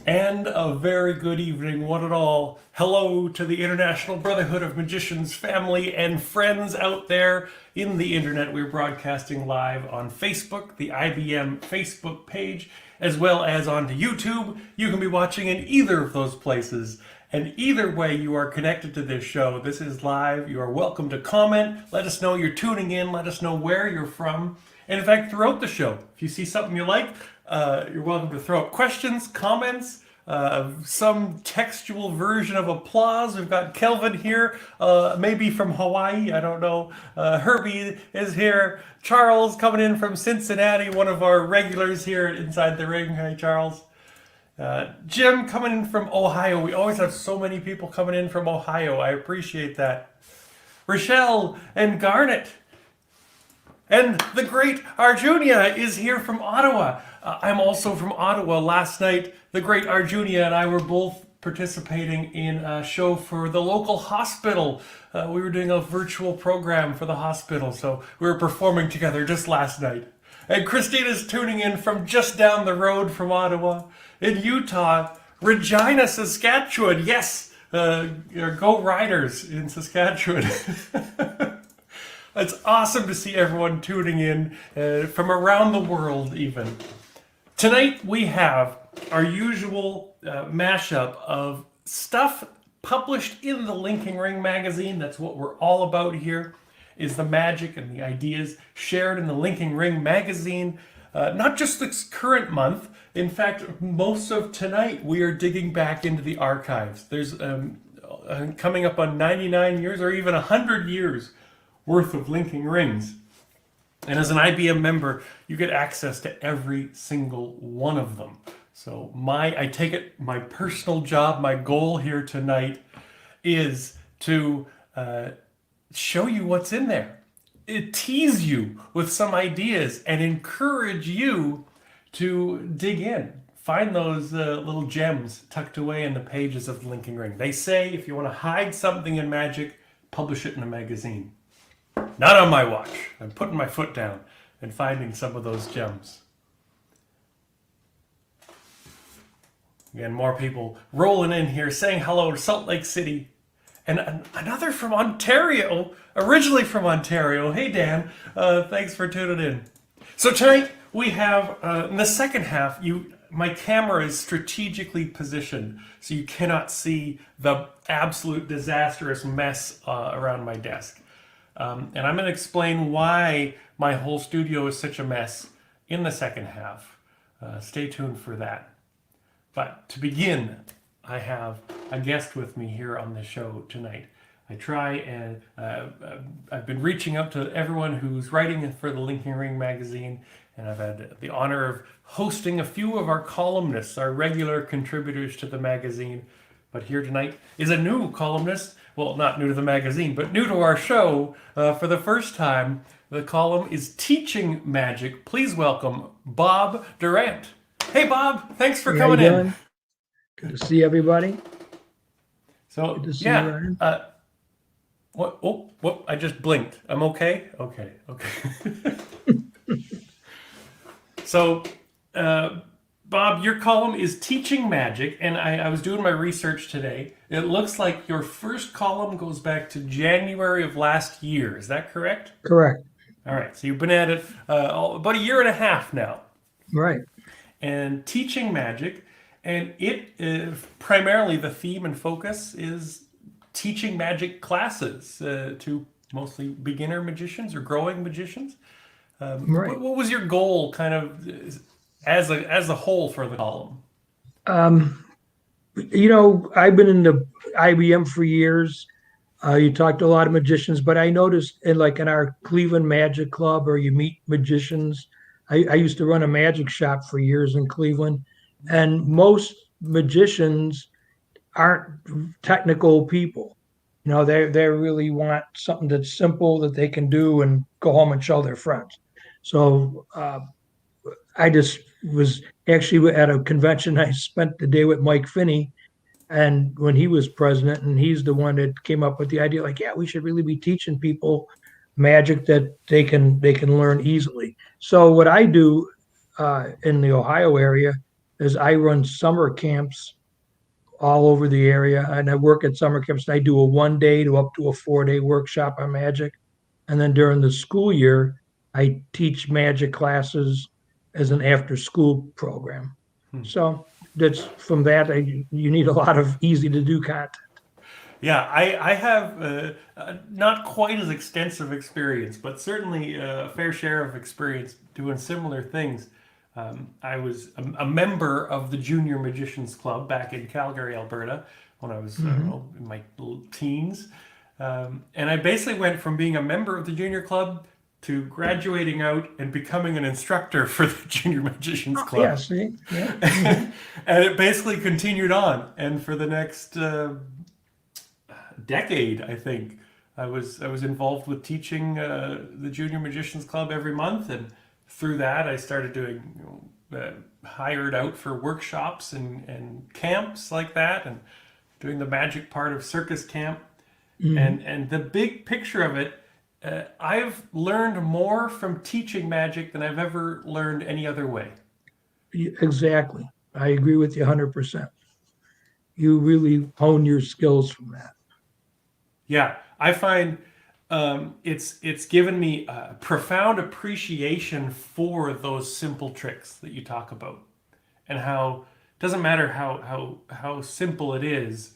And a very good evening, one and all. Hello to the International Brotherhood of Magicians family and friends out there in the internet. We're broadcasting live on Facebook, the IBM Facebook page, as well as onto YouTube. You can be watching in either of those places. And either way you are connected to this show, this is live. You are welcome to comment. Let us know you're tuning in. Let us know where you're from. And in fact, throughout the show, if you see something you like, you're welcome to throw up questions, comments, some textual version of applause. We've got Kelvin here, maybe from Hawaii, I don't know. Herbie is here. Charles coming in from Cincinnati, one of our regulars here at Inside the Ring. Hi, Charles. Jim coming in from Ohio. We always have so many people coming in from Ohio. I appreciate that. Rochelle and Garnet. And the great Arjunia is here from Ottawa. I'm also from Ottawa. Last night, the great Arjunia and I were both participating in a show for the local hospital. We were doing a virtual program for the hospital, so we were performing together just last night. And Christina's tuning in from just down the road from Ottawa. In Utah, Regina, Saskatchewan. Yes, go Riders in Saskatchewan. It's awesome to see everyone tuning in from around the world even. Tonight we have our usual mashup of stuff published in the Linking Ring magazine. That's what we're all about here, is the magic and the ideas shared in the Linking Ring magazine. Not just this current month. In fact, most of tonight we are digging back into the archives. There's coming up on 99 years or even 100 years worth of Linking Rings. And as an IBM member, you get access to every single one of them. So I take it, my personal job, my goal here tonight is to show you what's in there. Tease you with some ideas and encourage you to dig in. Find those little gems tucked away in the pages of the Linking Ring. They say if you want to hide something in magic, publish it in a magazine. Not on my watch. I'm putting my foot down and finding some of those gems. Again, more people rolling in here saying hello to Salt Lake City. And another from Ontario, originally from Ontario. Hey, Dan, thanks for tuning in. So tonight we have, in the second half, my camera is strategically positioned so you cannot see the absolute disastrous mess around my desk. And I'm going to explain why my whole studio is such a mess in the second half. Stay tuned for that. But to begin, I have a guest with me here on the show tonight. I try and I've been reaching out to everyone who's writing for the Linking Ring magazine, and I've had the honor of hosting a few of our columnists, our regular contributors to the magazine. But here tonight is a new columnist. Well, not new to the magazine, but new to our show for the first time. The column is Teaching Magic. Please welcome Bob Durante. Hey, Bob, thanks for coming in. Good to see everybody. So, Good to see yeah. you, What? Oh, I just blinked. I'm okay? Okay. So, Bob, your column is Teaching Magic, and I was doing my research today. It looks like your first column goes back to January of last year. Is that correct? Correct. All right. So you've been at it about a year and a half now. Right. And Teaching Magic, and it primarily the theme and focus is teaching magic classes to mostly beginner magicians or growing magicians. Right. What was your goal, kind of, as a whole for the column? I've been in the IBM for years. You talk to a lot of magicians, but I noticed in our Cleveland Magic Club, or you meet magicians. I used to run a magic shop for years in Cleveland, and most magicians aren't technical people. They really want something that's simple that they can do and go home and show their friends. So I just was actually at a convention. I spent the day with Mike Finney, and when he was president, and he's the one that came up with the idea, we should really be teaching people magic that they can learn easily. So what I do in the Ohio area is I run summer camps all over the area, and I work at summer camps. And I do a 1 day to up to a 4 day workshop on magic, and then during the school year, I teach magic classes as an after-school program. So that's from that. You need a lot of easy to do content. Yeah, I have not quite as extensive experience, but certainly a fair share of experience doing similar things. I was a member of the Junior Magicians Club back in Calgary, Alberta, when I was in my teens. And I basically went from being a member of the junior club to graduating out and becoming an instructor for the Junior Magicians Club. Yeah, see? Yeah. And it basically continued on. And for the next decade, I think, I was involved with teaching the Junior Magicians Club every month. And through that, I started doing, hired out for workshops and camps like that, and doing the magic part of circus camp. And the big picture of it, I've learned more from teaching magic than I've ever learned any other way. Exactly. I agree with you 100%. You really hone your skills from that. Yeah, I find it's given me a profound appreciation for those simple tricks that you talk about, and how it doesn't matter how simple it is,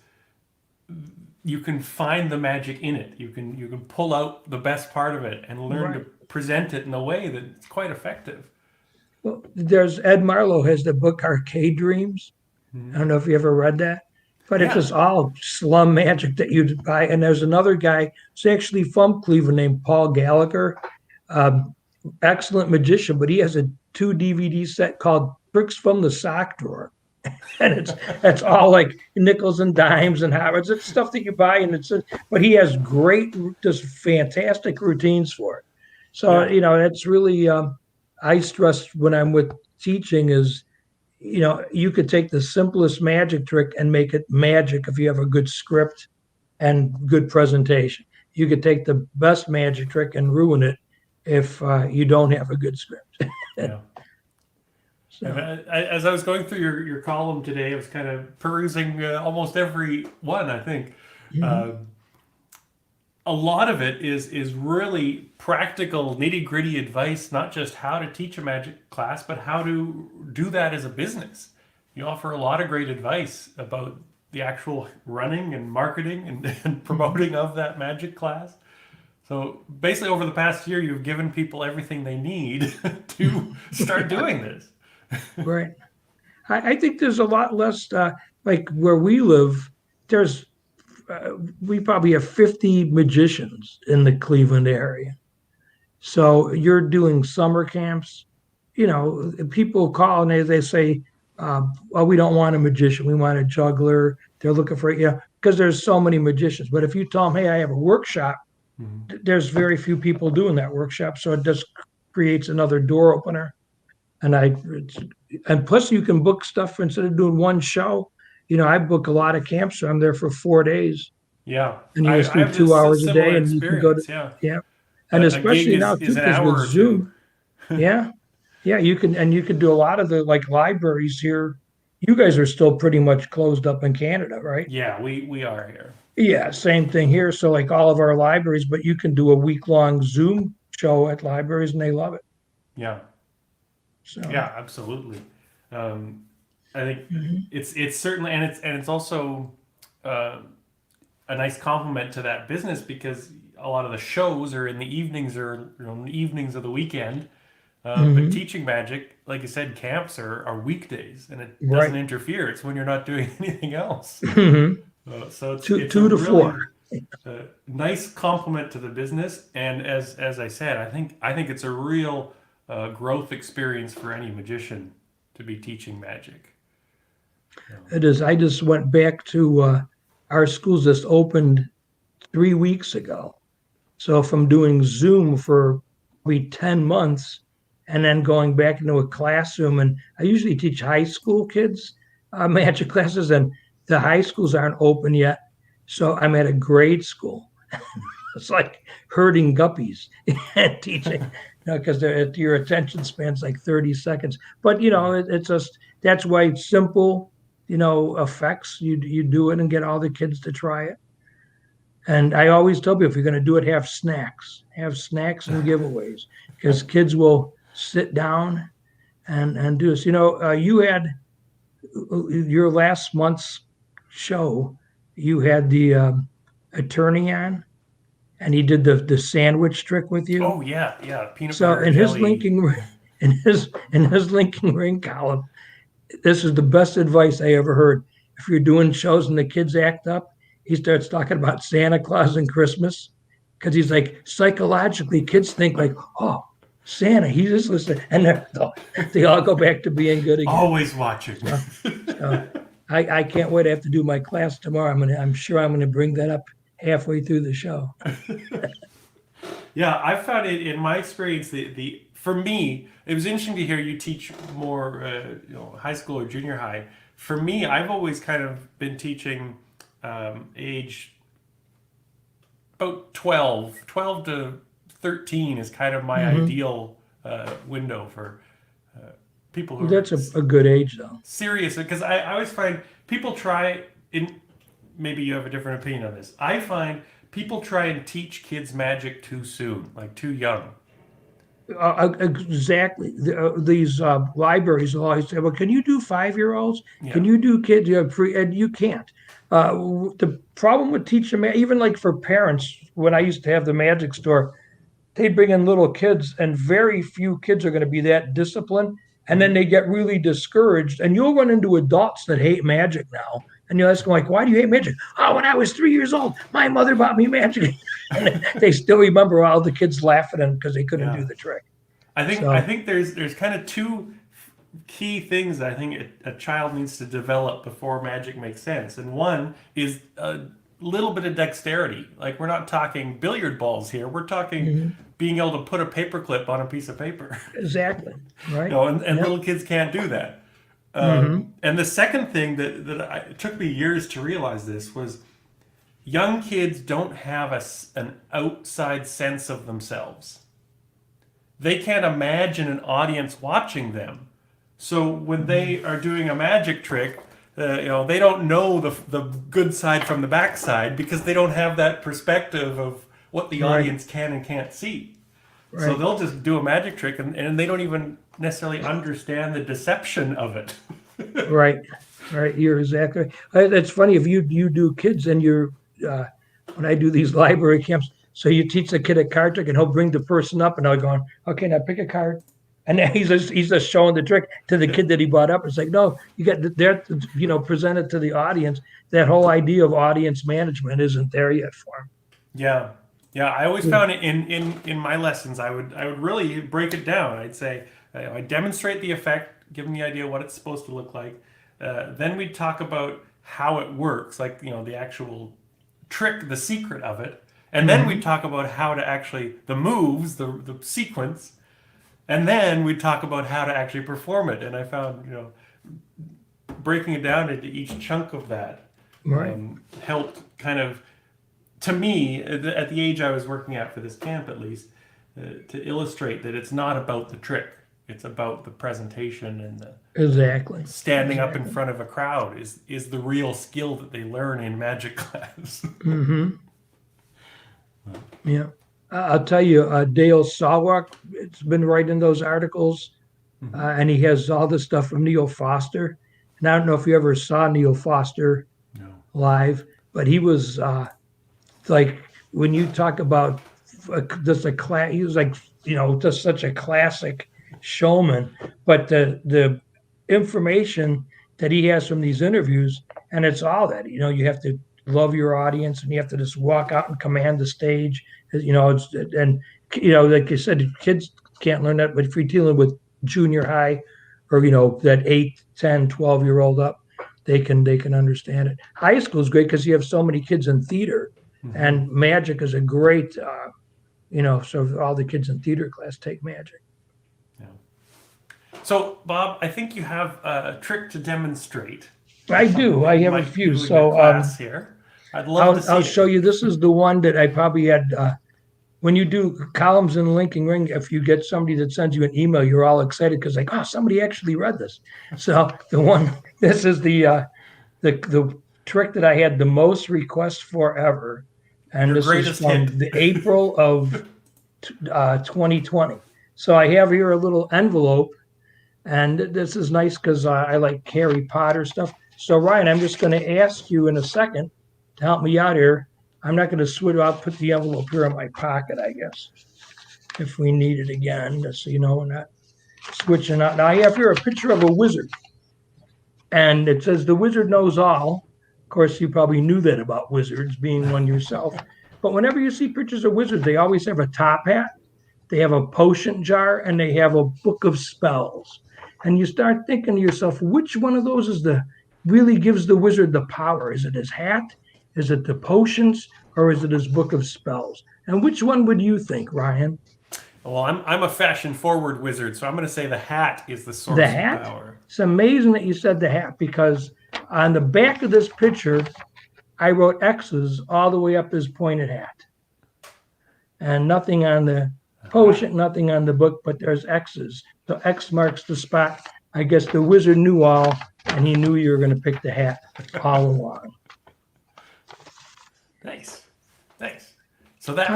you can find the magic in it. You can pull out the best part of it and learn to present it in a way that's quite effective. Well, there's Ed Marlowe has the book Arcade Dreams. I don't know if you ever read that, but it's just all slum magic that you buy. And there's another guy who's actually from Cleveland named Paul Gallagher, excellent magician, but he has a 2 DVD set called Tricks from the Sock Drawer. And it's all like nickels and dimes and Harrods. It's stuff that you buy, and but he has great, just fantastic routines for it. So it's really I stress when I'm with teaching is, you could take the simplest magic trick and make it magic if you have a good script and good presentation. You could take the best magic trick and ruin it if you don't have a good script. Yeah. So. As I was going through your column today, I was kind of perusing almost every one, I think. A lot of it is really practical, nitty-gritty advice, not just how to teach a magic class, but how to do that as a business. You offer a lot of great advice about the actual running and marketing and promoting of that magic class. So basically, over the past year, you've given people everything they need to start doing this. Right. I think there's a lot less, like where we live, we probably have 50 magicians in the Cleveland area. So you're doing summer camps, people call and they say, well, we don't want a magician. We want a juggler. They're looking for, because there's so many magicians. But if you tell them, hey, I have a workshop, there's very few people doing that workshop. So it just creates another door opener. And plus you can book stuff instead of doing one show. I book a lot of camps, so I'm there for 4 days. Yeah. And you just do 2 hours a day, and you can go to, And especially now too, because with Zoom. Yeah. You can do a lot of the libraries here. You guys are still pretty much closed up in Canada, right? Yeah, we are here. Yeah, same thing here. So all of our libraries, but you can do a week-long Zoom show at libraries, and they love it. Yeah. So. Yeah, absolutely. I think it's certainly, and it's also a nice compliment to that business, because a lot of the shows are in the evenings or in the evenings of the weekend. But teaching magic, like you said, camps are weekdays, and it doesn't interfere. It's when you're not doing anything else. So it's 2 to 4. Nice compliment to the business, and as I said, I think it's a real growth experience for any magician to be teaching magic. It is. I just went back to our schools just opened 3 weeks ago. So from doing Zoom for probably 10 months and then going back into a classroom, and I usually teach high school kids magic classes, and the high schools aren't open yet. So I'm at a grade school. It's like herding guppies and teaching, because your attention span's like 30 seconds. But it's just that's why it's simple, effects. You do it and get all the kids to try it. And I always tell people, if you're going to do it, have snacks and giveaways, because kids will sit down and do this. You had your last month's show, you had the attorney on, and he did the sandwich trick with you. Oh yeah, peanut So butter in his jelly. linking ring column, this is the best advice I ever heard. If you're doing shows and the kids act up, he starts talking about Santa Claus and Christmas, because he's like, psychologically, kids think like, oh, Santa, he's just listening, and they all go back to being good again. Always watching. I can't wait. I have to do my class tomorrow. I'm sure I'm gonna bring that up halfway through the show. Yeah, I found it in my experience. For me, it was interesting to hear you teach more, high school or junior high. For me, I've always kind of been teaching age about 12 to 13 is kind of my ideal window for people who That's are a good age, though. serious. Because I always find people try, maybe you have a different opinion on this. I find people try and teach kids magic too soon, like too young. Exactly. These libraries will always say, "Well, can you do 5-year-olds? Yeah. Can you do kids?" And you can't. The problem with teaching, even like for parents, when I used to have the magic store, they'd bring in little kids, and very few kids are going to be that disciplined. And then they get really discouraged, and you'll run into adults that hate magic now. And you'll ask them, like, why do you hate magic? Oh, when I was 3 years old, my mother bought me magic. And they still remember all the kids laughing at them because they couldn't do the trick. I think there's kind of two key things that I think a child needs to develop before magic makes sense. And one is a little bit of dexterity. Like, we're not talking billiard balls here. We're talking being able to put a paperclip on a piece of paper. Exactly. Right. And little kids can't do that. And the second thing it took me years to realize this was young kids don't have an outside sense of themselves. They can't imagine an audience watching them. So when they are doing a magic trick, they don't know the good side from the bad side, because they don't have that perspective of what the audience can and can't see. Right. So they'll just do a magic trick, and they don't even necessarily understand the deception of it. Right. You're exactly right. It's funny, if you do kids, and when I do these library camps, so you teach the kid a card trick, and he'll bring the person up, and I'll go, okay, now pick a card. And then he's just showing the trick to the kid that he brought up. It's like, no, you got that, present it to the audience. That whole idea of audience management isn't there yet for him. Yeah. I always found it in my lessons. I would really break it down. I'd say I demonstrate the effect, give them the idea what it's supposed to look like. Then we'd talk about how it works, like the actual trick, the secret of it. And then we'd talk about how to actually the moves, the sequence. And then we'd talk about how to actually perform it. And I found, breaking it down into each chunk of that helped kind of, to me, at the age I was working at for this camp at least, to illustrate that it's not about the trick. It's about the presentation, and the standing up in front of a crowd is the real skill that they learn in magic class. Yeah. I'll tell you, Dale Sawak, it's been writing those articles, and he has all this stuff from Neil Foster. And I don't know if you ever saw Neil Foster live, but he was like, when you talk about just he was like, just such a classic showman. But the information that he has from these interviews, and it's all that, you have to love your audience, and you have to just walk out and command the stage. Like you said, kids can't learn that, but if you're dealing with junior high, or that 8, 10, 12-year-old up, they can understand it. High school is great because you have so many kids in theater, and magic is a great, so all the kids in theater class take magic. Yeah. So, Bob, I think you have a trick to demonstrate. I do. I have a few. So class here. I'd love to see I'll show you. This is the one that I probably had when you do columns in Linking Ring, if you get somebody that sends you an email, you're all excited because like, oh, somebody actually read this. So this is the trick that I had the most requests for ever, and Your this is greatest from hit. the April of 2020. So I have here a little envelope, and this is nice because I like Harry Potter stuff. So Ryan, I'm just going to ask you in a second to help me out here. I'm not going to switch. I'll put the envelope here in my pocket, I guess, if we need it again, just so you know we're not switching out. Now I have here a picture of a wizard, and it says the wizard knows all. Of course, you probably knew that about wizards, being one yourself. But whenever you see pictures of wizards, they always have a top hat, they have a potion jar, and they have a book of spells. And you start thinking to yourself, which one of those is the really gives the wizard the power? Is it his hat? Is it the potions? Or is it his book of spells? And which one would you think, Ryan? Well, I'm a fashion forward wizard, so I'm going to say the hat is the The source of hat? power. It's amazing that you said the hat because on the back of this picture, I wrote X's all the way up his pointed hat. And nothing on the potion, nothing on the book, but there's X's. So X marks the spot. I guess the wizard knew all, and he knew you were going to pick the hat all along. Nice. So that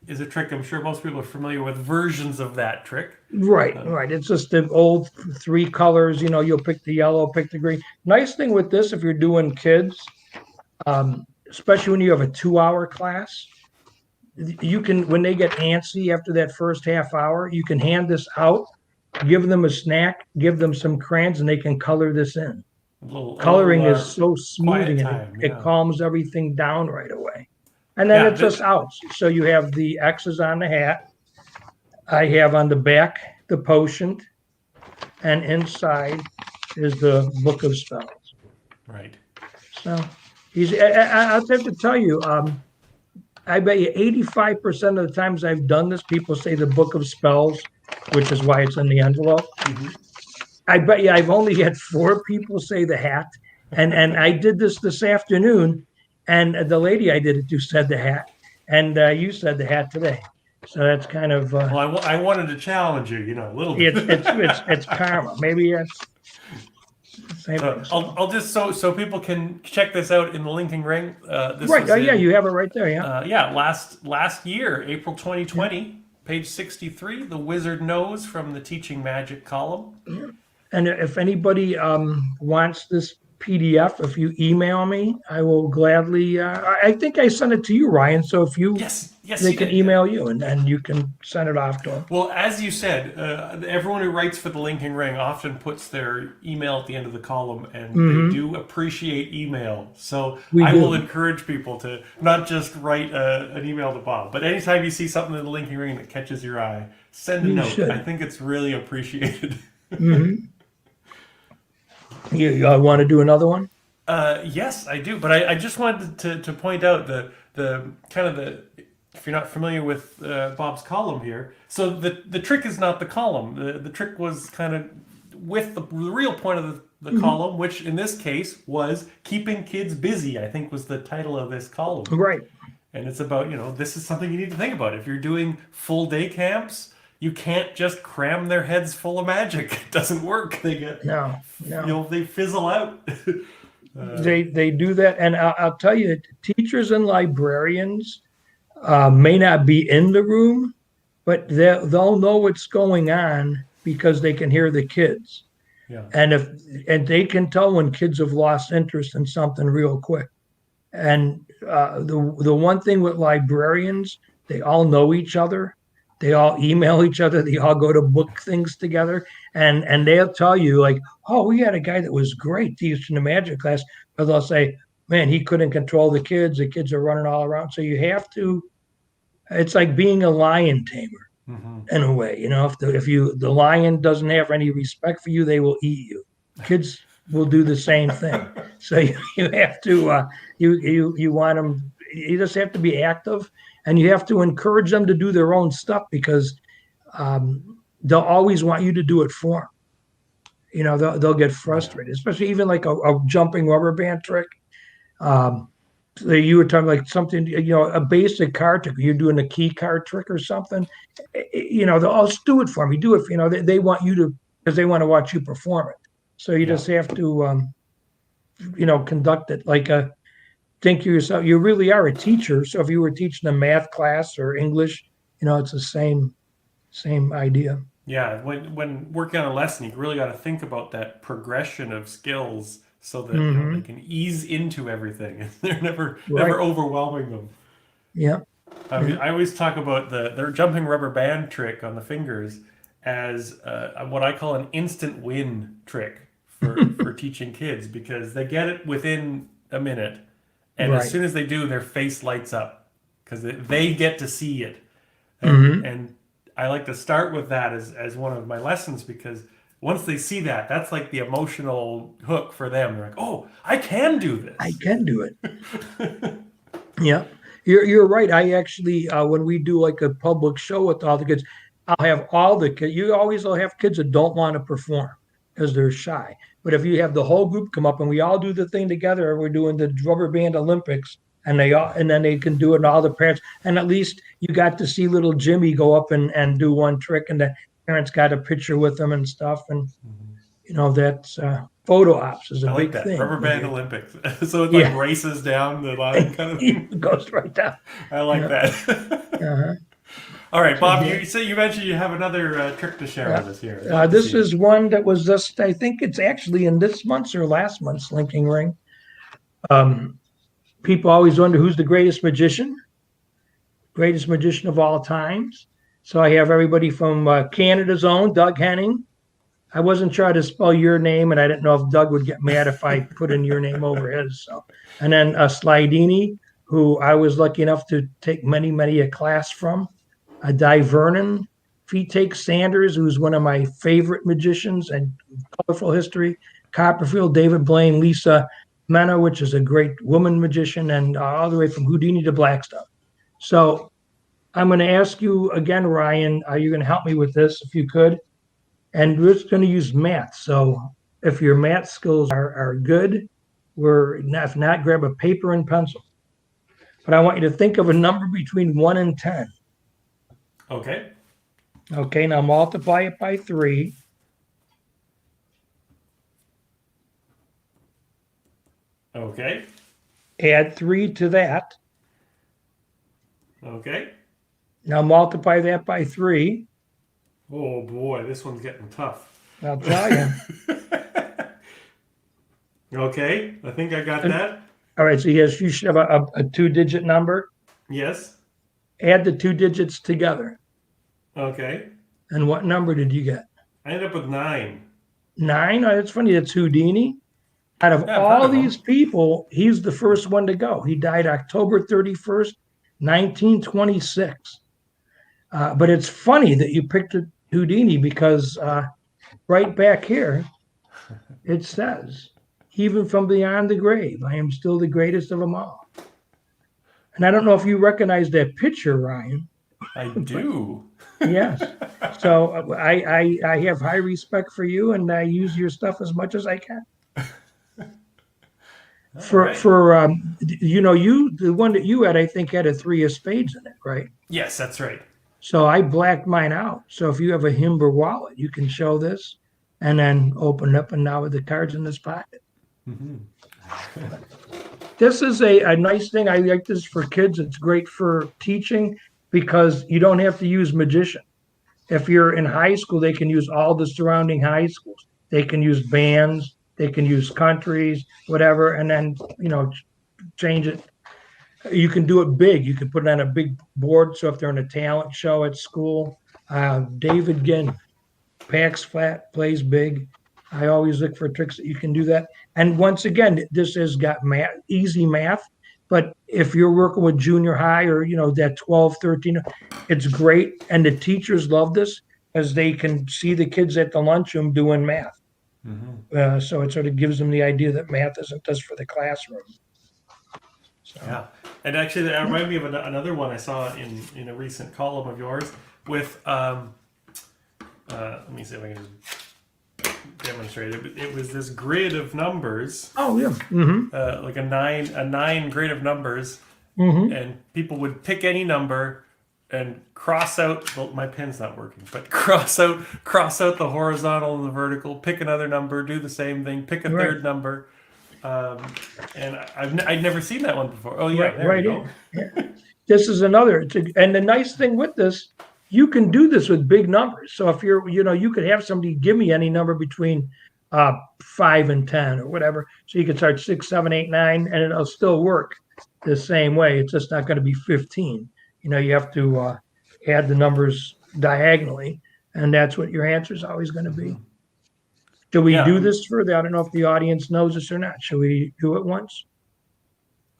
is a trick. I'm sure most people are familiar with versions of that trick. Right. It's just the old three colors. You know, you'll pick the yellow, pick the green. Nice thing with this, if you're doing kids, especially when you have a 2-hour class, you can, when they get antsy after that first half hour, you can hand this out, give them a snack, give them some crayons, and they can color this in. Coloring is so smoothing, and it calms everything down right away. And then it's just out. So you have the X's on the hat. I have on the back the potion, and inside is the book of spells. Right. So I'll have to tell you, I bet you 85% of the times I've done this, people say the book of spells, which is why it's in the envelope. Mm-hmm. I bet you I've only had 4 people say the hat. And I did this afternoon, and the lady I did it to said the hat. And you said the hat today. So that's kind of... well, I wanted to challenge you, a little bit. It's karma. Maybe it's... I'll just so people can check this out in the Linking Ring. You have it right there. Yeah. Last year, April 2020, page 63, the wizard knows from the Teaching Magic column. Yeah. And if anybody wants this PDF, if you email me, I will gladly. I think I sent it to you, Ryan. So if you they can email you, and you can send it off to them. Well, as you said, everyone who writes for the Linking Ring often puts their email at the end of the column, and they do appreciate email. So I will encourage people to not just write an email to Bob, but anytime you see something in the Linking Ring that catches your eye, send a note. I think it's really appreciated. Mm-hmm. You want to do another one? Yes, I do. But I just wanted to point out the kind of the, if you're not familiar with Bob's column here, so the trick is not the column. The trick was kind of with the real point of the column, which in this case was keeping kids busy, I think was the title of this column. Right. And it's about, this is something you need to think about. If you're doing full day camps, you can't just cram their heads full of magic. It doesn't work. They get they fizzle out. They do that, and I'll tell you, teachers and librarians may not be in the room, but they'll know what's going on because they can hear the kids. Yeah. And they can tell when kids have lost interest in something real quick. And the one thing with librarians, they all know each other. They all email each other. They all go to book things together, and they'll tell you like, "Oh, we had a guy that was great teaching the magic class," but they'll say, "Man, he couldn't control the kids. The kids are running all around." So you have to. It's like being a lion tamer in a way. If the lion doesn't have any respect for you, they will eat you. Kids will do the same thing. So you have to. You want them. You just have to be active. And you have to encourage them to do their own stuff because they'll always want you to do it for them. They'll get frustrated, especially even like a jumping rubber band trick. you were talking like something, a basic card trick. You're doing a key card trick or something. They'll just do it for me. Do it. They want you to because they want to watch you perform it. So you just have to, conduct it like a. Think to yourself, you really are a teacher. So if you were teaching a math class or English, it's the same idea. Yeah, when working on a lesson, you really got to think about that progression of skills so that they can ease into everything. They're never overwhelming them. Yeah. I always talk about their jumping rubber band trick on the fingers as what I call an instant win trick for teaching kids, because they get it within a minute, and as soon as they do, their face lights up because they get to see it, and I like to start with that as one of my lessons, because once they see that, that's like the emotional hook for them. They're like, "Oh, I can do this. I can do it." Yeah, you're right. I actually, when we do like a public show with all the kids, I'll have all the kids. You always will have kids that don't want to perform because they're shy. But if you have the whole group come up and we all do the thing together, we're doing the rubber band Olympics, and then they can do it, and all the parents, and at least you got to see little Jimmy go up and do one trick, and the parents got a picture with them and stuff, and that's photo ops is a I big like that. thing. Rubber band Olympics. So it like races down the line kind of thing. It goes right down. I like that. All right, Bob, you mentioned you have another trick to share with us here. This is one that was just, I think it's actually in this month's or last month's Linking Ring. People always wonder who's the greatest magician of all times. So I have everybody from Canada's own Doug Henning. I wasn't trying to spell your name, and I didn't know if Doug would get mad if I put in your name over his. So, and then Slidini, who I was lucky enough to take many a class from. Di Vernon, Feetake Sanders, who's one of my favorite magicians and colorful history. Copperfield, David Blaine, Lisa Mena, which is a great woman magician, and all the way from Houdini to Blackstone. So I'm going to ask you again, Ryan, you're going to help me with this if you could. And we're just going to use math. So if your math skills are good, if not, grab a paper and pencil. But I want you to think of a number between 1 and 10. Okay. Okay, now multiply it by 3. Okay. Add 3 to that. Okay. Now multiply that by 3. Oh boy, this one's getting tough. I'll tell you. Okay, I think I got that. All right, so you should have a 2-digit number. Yes. Add the 2 digits together. Okay. And what number did you get? I ended up with 9. 9? Oh, that's funny. That's Houdini. Out of all these people, he's the first one to go. He died October 31st, 1926. But it's funny that you picked Houdini because right back here, it says, even from beyond the grave, I am still the greatest of them all. And I don't know if you recognize that picture, Ryan. I do. Yes. So I have high respect for you, and I use your stuff as much as I can. The one that you had, I think, had a 3 of spades in it, right? Yes, that's right. So I blacked mine out. So if you have a Himber wallet, you can show this and then open it up, and now with the cards in this pocket. Mm-hmm. This is a nice thing. I like this for kids. It's great for teaching because you don't have to use magician. If you're in high school, they can use all the surrounding high schools. They can use bands, they can use countries, whatever, and then, change it. You can do it big. You can put it on a big board. So if they're in a talent show at school, David Ginn, packs flat, plays big. I always look for tricks that you can do that. And once again, this has got easy math. But if you're working with junior high or, that 12, 13, it's great. And the teachers love this as they can see the kids at the lunchroom doing math. Mm-hmm. So it sort of gives them the idea that math isn't just for the classroom. So. Yeah. And actually, that reminded me of another one I saw in a recent column of yours with, let me see if I can just demonstrate it. It was this grid of numbers, Oh yeah. like a nine grid of numbers, and people would pick any number and cross out. Well, my pen's not working, but cross out the horizontal and the vertical. Pick another number, do the same thing. Pick a Right. third number. And I'd never seen that one before. Oh yeah, there Right you go. Yeah. This is another, and the nice thing with this, you can do this with big numbers. So if you're, you could have somebody give me any number between 5 and 10 or whatever. So you can start 6, 7, 8, 9, and it'll still work the same way. It's just not going to be 15. You have to add the numbers diagonally, and that's what your answer is always going to be. Do we Yeah. do this further? I don't know if the audience knows this or not. Should we do it once?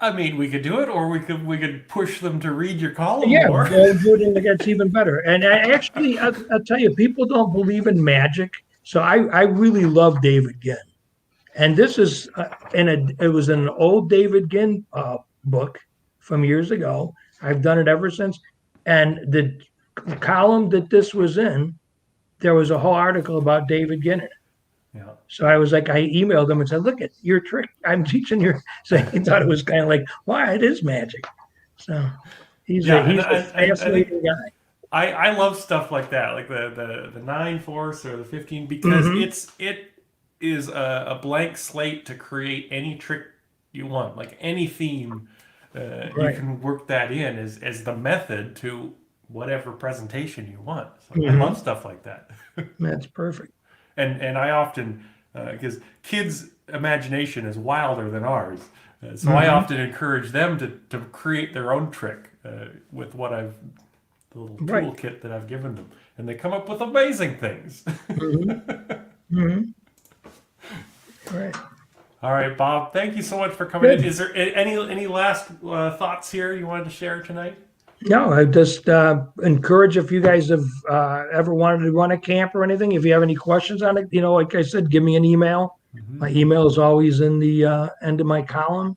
I mean, we could do it, or we could push them to read your column Yeah, more. we'll do it, and it's even better. And I'll tell you, people don't believe in magic, so I really love David Ginn. And this is it was an old David Ginn book from years ago. I've done it ever since. And the column that this was in, there was a whole article about David Ginn in it. Yeah. So I was like, I emailed him and said, look at your trick. I'm teaching your, so he thought it was kind of like, wow, it is magic. So he's a fascinating guy. I love stuff like that, like the 9 force or the 15, because it is a blank slate to create any trick you want, like any theme. You can work that in as the method to whatever presentation you want. So I love stuff like that. That's perfect. And I often, because kids' imagination is wilder than ours, so I often encourage them to create their own trick with the little toolkit that I've given them, and they come up with amazing things. Right. All right, Bob. Thank you so much for coming in. Is there any last thoughts here you wanted to share tonight? No, I just encourage, if you guys have ever wanted to run a camp or anything, if you have any questions on it, like I said, give me an email. My email is always in the end of my column.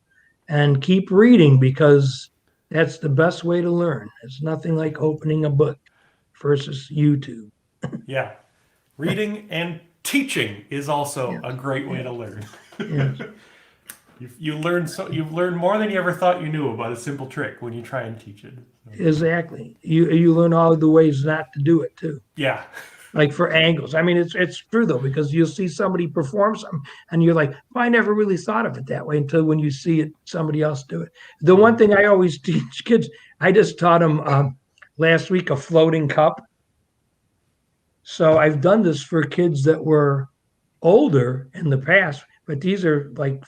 And keep reading, because that's the best way to learn. It's nothing like opening a book versus YouTube. Yeah. Reading and teaching is also a great way to learn. Yes. You've learned more than you ever thought you knew about a simple trick when you try and teach it. Exactly. You learn all the ways not to do it too. Yeah. Like for angles. I mean, it's true though, because you'll see somebody perform something and you're like, well, I never really thought of it that way until when you see it, somebody else do it. The one thing I always teach kids, I just taught them last week a floating cup. So I've done this for kids that were older in the past, but these are like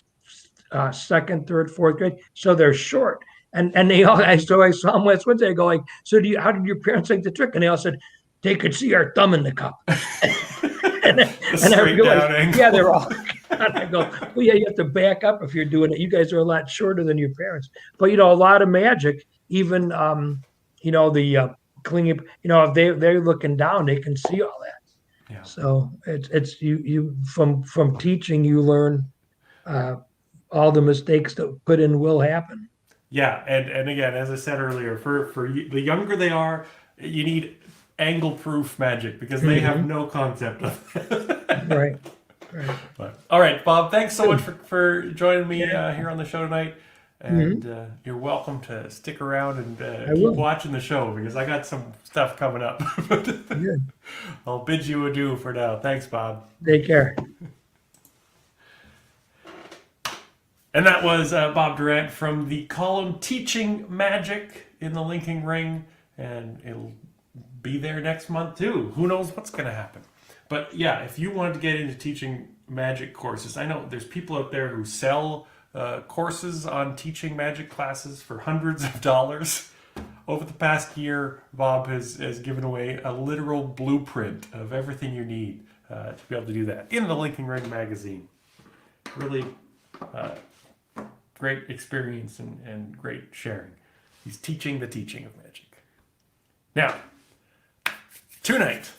second, third, fourth grade. So they're short. And they all, I saw them last Wednesday. I go like, so how did your parents like the trick? And they all said, they could see our thumb in the cup. and I realized, yeah, they're all. And I go, well, yeah, you have to back up if you're doing it. You guys are a lot shorter than your parents. But, a lot of magic, even, the clinging, if they're looking down, they can see all that. Yeah. So it's you from teaching, you learn all the mistakes that put in will happen. Yeah, and again, as I said earlier, for the younger they are, you need angle-proof magic, because they have no concept of it. Right. But, all right, Bob, thanks so much for joining me here on the show tonight. And you're welcome to stick around and keep watching the show, because I got some stuff coming up. I'll bid you adieu for now. Thanks, Bob. Take care. And that was Bob Durante from the column Teaching Magic in the Linking Ring. And it'll be there next month too. Who knows what's going to happen. But yeah, if you wanted to get into teaching magic courses, I know there's people out there who sell courses on teaching magic classes for hundreds of dollars. Over the past year, Bob has given away a literal blueprint of everything you need to be able to do that in the Linking Ring magazine. Really great experience and great sharing. He's teaching the teaching of magic. Now, tonight,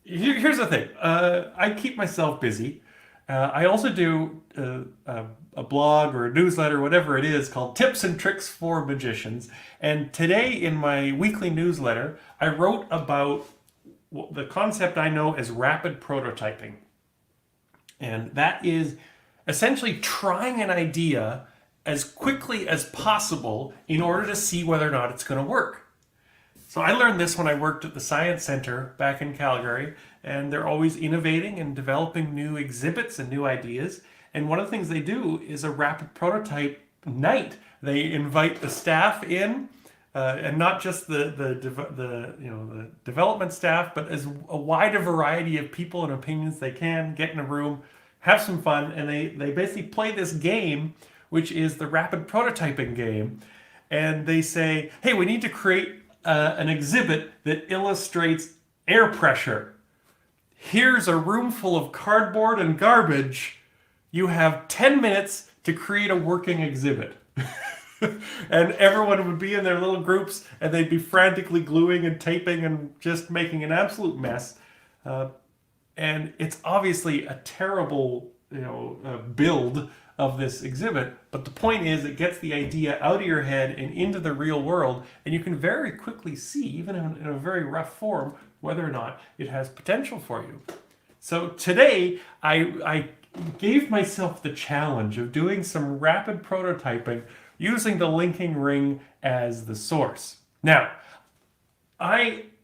here's the thing. I keep myself busy. I also do a blog or a newsletter, whatever it is, called Tips and Tricks for Magicians. And today in my weekly newsletter, I wrote about the concept I know as rapid prototyping. And that is essentially trying an idea as quickly as possible in order to see whether or not it's going to work. So I learned this when I worked at the Science Center back in Calgary, and they're always innovating and developing new exhibits and new ideas. And one of the things they do is a rapid prototype night. They invite the staff in, and not just the development staff, but as a wider variety of people and opinions they can get in a room, have some fun, and they basically play this game, which is the rapid prototyping game. And they say, hey, we need to create an exhibit that illustrates air pressure. Here's a room full of cardboard and garbage. You have 10 minutes to create a working exhibit. And everyone would be in their little groups, and they'd be frantically gluing and taping and just making an absolute mess. And it's obviously a terrible, build of this exhibit. But the point is, it gets the idea out of your head and into the real world, and you can very quickly see, even in a very rough form, whether or not it has potential for you. So today, I gave myself the challenge of doing some rapid prototyping using the linking ring as the source. Now,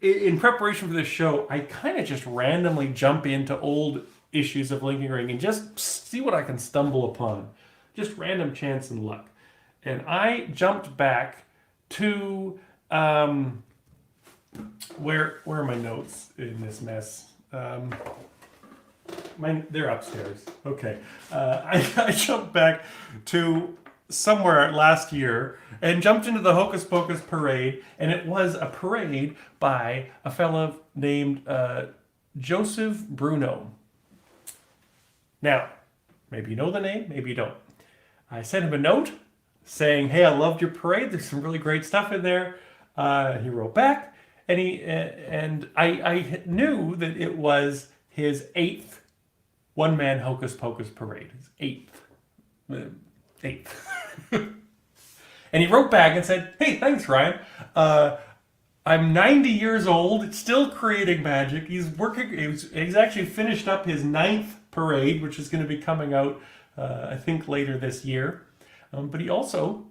in preparation for this show, I kind of just randomly jump into old issues of linking ring and just see what I can stumble upon. Just random chance and luck. And I jumped back to, where are my notes in this mess? They're upstairs. Okay. I jumped back to somewhere last year and jumped into the Hocus Pocus parade, and it was a parade by a fellow named Joseph Bruno. Now, maybe you know the name, maybe you don't. I sent him a note saying, hey, I loved your parade. There's some really great stuff in there. He wrote back, and I knew that it was his 8th one-man Hocus Pocus parade. His 8th. And he wrote back and said, hey, thanks, Ryan. I'm 90 years old, still creating magic. He's actually finished up his 9th parade, which is going to be coming out, I think, later this year. But he also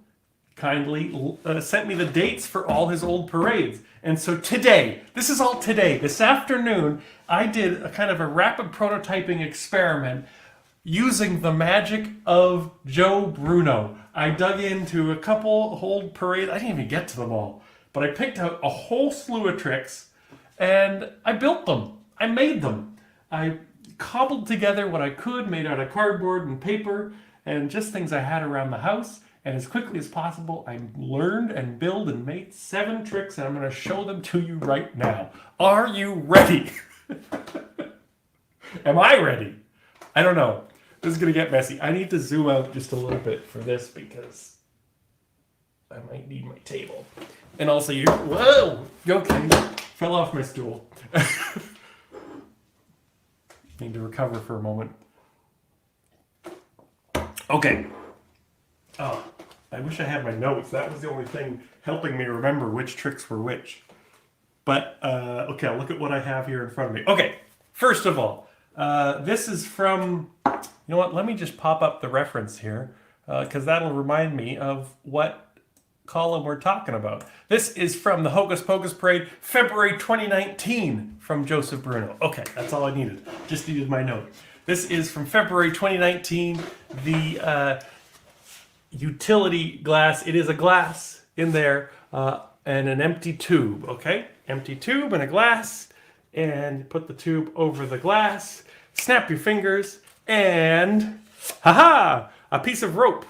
kindly sent me the dates for all his old parades. And so today, this afternoon, I did a kind of a rapid prototyping experiment using the magic of Joe Bruno. I dug into a couple old parades. I didn't even get to them all, but I picked out a whole slew of tricks, and I built them. I made them. I cobbled together what I could, made out of cardboard and paper, and just things I had around the house. And as quickly as possible, I learned and built and made 7 tricks, and I'm going to show them to you right now. Are you ready? Am I ready? I don't know. This is going to get messy. I need to zoom out just a little bit for this because I might need my table. And also whoa! Okay, fell off my stool. Need to recover for a moment. Okay. Oh, I wish I had my notes. That was the only thing helping me remember which tricks were which. But, okay, I'll look at what I have here in front of me. Okay, first of all, this is from, you know what, let me just pop up the reference here, because that'll remind me of what column we're talking about. This is from the Hocus Pocus Parade, February 2019, from Joseph Bruno. Okay, that's all I needed. Just needed my note. This is from February 2019, the utility glass. It is a glass in there and an empty tube, okay? Empty tube and a glass, and put the tube over the glass, snap your fingers, and haha, a piece of rope.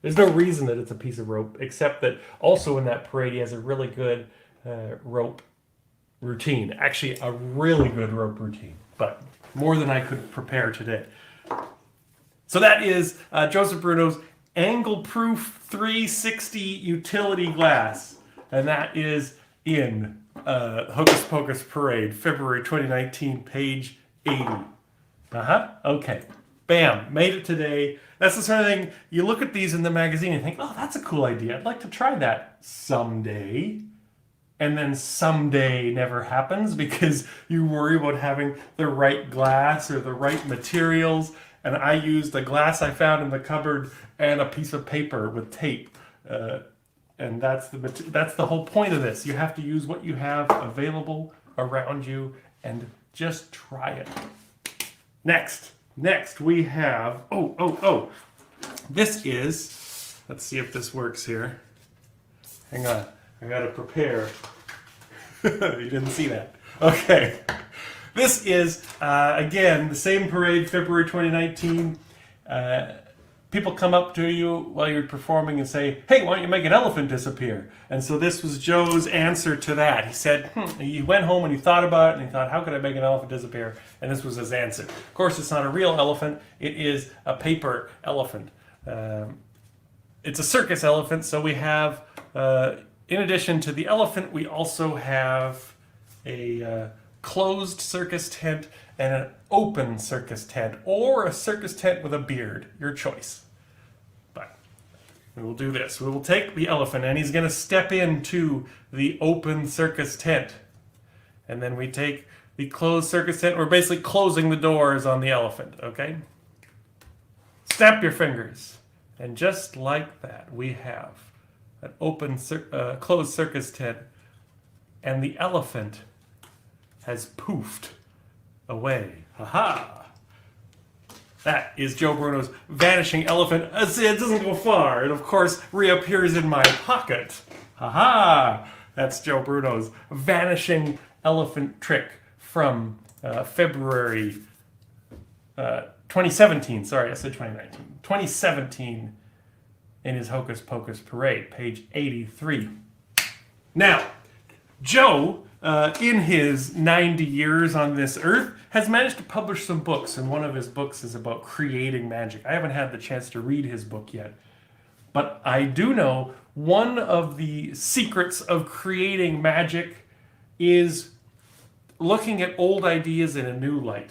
There's no reason that it's a piece of rope, except that also in that parade he has a really good rope routine. Actually, a really good rope routine, but more than I could prepare today. So that is Joseph Bruno's angle-proof 360 utility glass, and that is in Hocus Pocus Parade, February 2019, page 80. Okay. Bam, made it today. That's the sort of thing, you look at these in the magazine and think, oh, that's a cool idea. I'd like to try that someday. and then someday never happens because you worry about having the right glass or the right materials. And I used a glass I found in the cupboard and a piece of paper with tape. And that's the whole point of this. You have to use what you have available around you and just try it. Next we have, this is, let's see if this works here. Hang on, I gotta prepare. You didn't see that. Okay. This is, again, the same parade, February 2019. People come up to you while you're performing and say, hey, why don't you make an elephant disappear? And so this was Joe's answer to that. He said, he went home and he thought about it and he thought, how could I make an elephant disappear? And this was his answer. Of course, it's not a real elephant. It is a paper elephant. It's a circus elephant, so we have, in addition to the elephant, we also have a closed circus tent and an open circus tent, or a circus tent with a beard, your choice. But we will do this. We will take the elephant and he's going to step into the open circus tent. And then we take the closed circus tent. We're basically closing the doors on the elephant, okay? Snap your fingers. And just like that, we have an open, closed circus tent, and the elephant has poofed away. Ha-ha! That is Joe Bruno's Vanishing Elephant. It doesn't go far. It, of course, reappears in my pocket. Ha-ha! That's Joe Bruno's Vanishing Elephant trick from February 2017. Sorry, I said 2019. 2017 in his Hocus Pocus Parade, page 83. Now, Joe, in his 90 years on this earth, has managed to publish some books, and one of his books is about creating magic. I haven't had the chance to read his book yet, but I do know one of the secrets of creating magic is looking at old ideas in a new light.